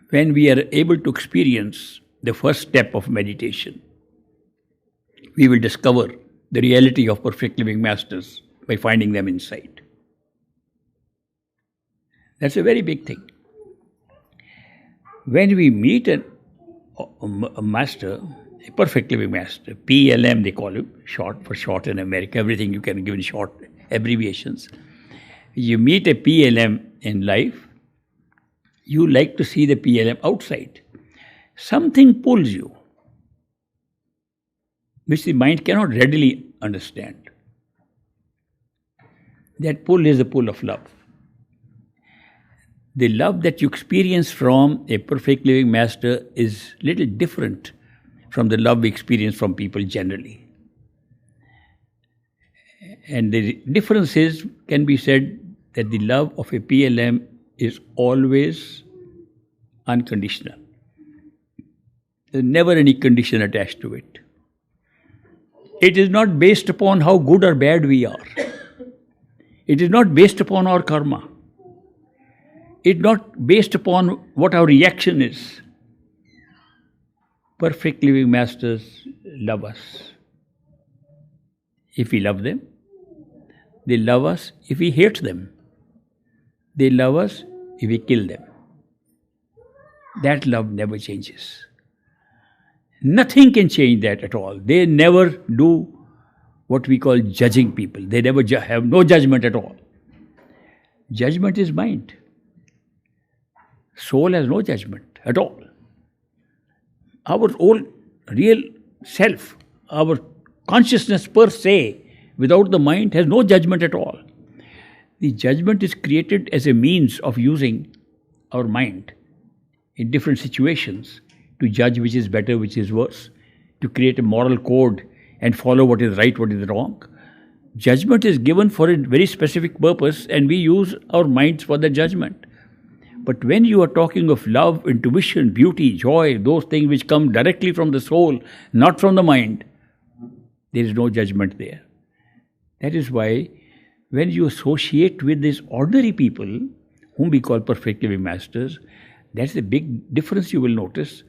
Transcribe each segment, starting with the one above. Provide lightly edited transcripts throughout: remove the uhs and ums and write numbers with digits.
when we are able to experience the first step of meditation, we will discover the reality of perfect living masters by finding them inside. That's a very big thing. When we meet a master, a perfect living master, PLM they call him, short in America, everything you can give in short abbreviations. You meet a PLM in life, you like to see the PLM outside. Something pulls you, which the mind cannot readily understand. That pull is the pull of love. The love that you experience from a perfect living master is little different from the love we experience from people generally. And the difference can be said that the love of a PLM is always unconditional. There's never any condition attached to it. It is not based upon how good or bad we are. It is not based upon our karma. It's not based upon what our reaction is. Perfect living masters love us. If we love them, they love us if we hate them. They love us if we kill them. That love never changes. Nothing can change that at all. They never do what we call judging people. They never have no judgment at all. Judgment is mind. Soul has no judgment at all. Our own real self, our consciousness per se, without the mind, has no judgment at all. The judgment is created as a means of using our mind in different situations to judge which is better, which is worse, to create a moral code and follow what is right, what is wrong. Judgment is given for a very specific purpose, and we use our minds for the judgment. But when you are talking of love, intuition, beauty, joy, those things which come directly from the soul, not from the mind, there is no judgment there. That is why when you associate with these ordinary people, whom we call perfect living masters, that's the big difference you will notice.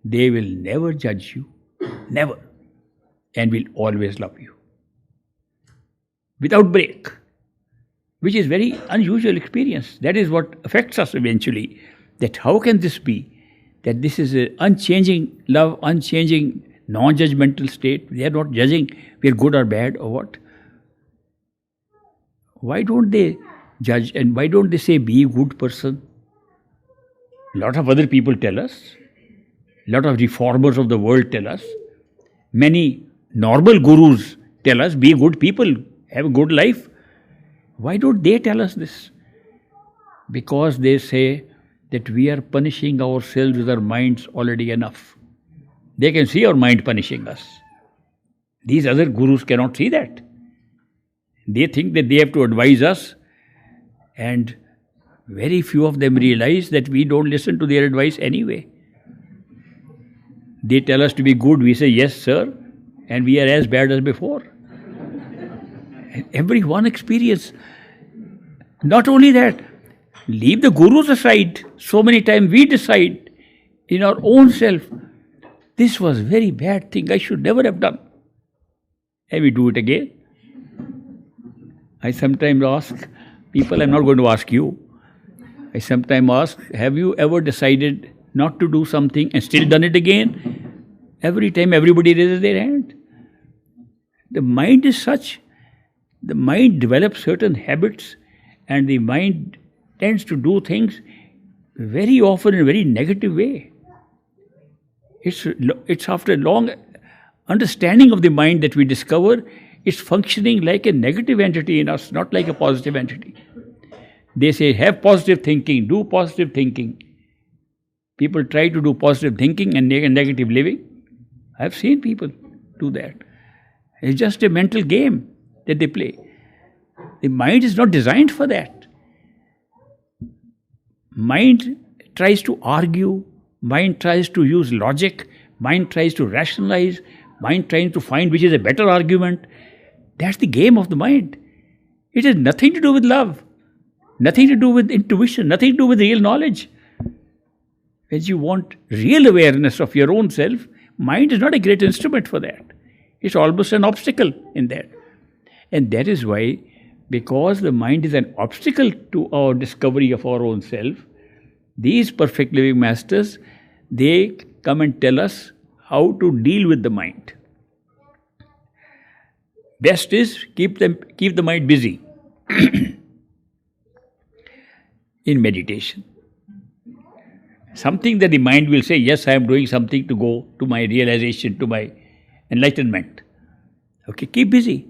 They will never judge you, never, and will always love you. Without break. Which is very unusual experience. That is what affects us eventually. That how can this be? That this is an unchanging love, unchanging, non-judgmental state. They are not judging we are good or bad or what. Why don't they judge and why don't they say be a good person? A lot of other people tell us. A lot of reformers of the world tell us. Many normal gurus tell us be good people, have a good life. Why don't they tell us this? Because they say that we are punishing ourselves with our minds already enough. They can see our mind punishing us. These other gurus cannot see that. They think that they have to advise us, and very few of them realize that we don't listen to their advice anyway. They tell us to be good, we say yes sir, and we are as bad as before. Everyone experience. Not only that, leave the gurus aside. So many times we decide in our own self, this was a very bad thing, I should never have done. And we do it again. I sometimes ask people, I'm not going to ask you. I sometimes ask, have you ever decided not to do something and still done it again? Every time everybody raises their hand. The mind is such. The mind develops certain habits, and the mind tends to do things very often in a very negative way. It's after a long understanding of the mind that we discover it's functioning like a negative entity in us, not like a positive entity. They say, have positive thinking, do positive thinking. People try to do positive thinking and negative living. I've seen people do that. It's just a mental game that they play. The mind is not designed for that. Mind tries to argue, mind tries to use logic, mind tries to rationalize, mind trying to find which is a better argument. That's the game of the mind. It has nothing to do with love, nothing to do with intuition, nothing to do with real knowledge. When you want real awareness of your own self, mind is not a great instrument for that. It's almost an obstacle in that. And that is why, because the mind is an obstacle to our discovery of our own self, these perfect living masters, they come and tell us how to deal with the mind. Best is keep the mind busy in meditation. Something that the mind will say, yes, I am doing something to go to my realization, to my enlightenment. Okay, keep busy.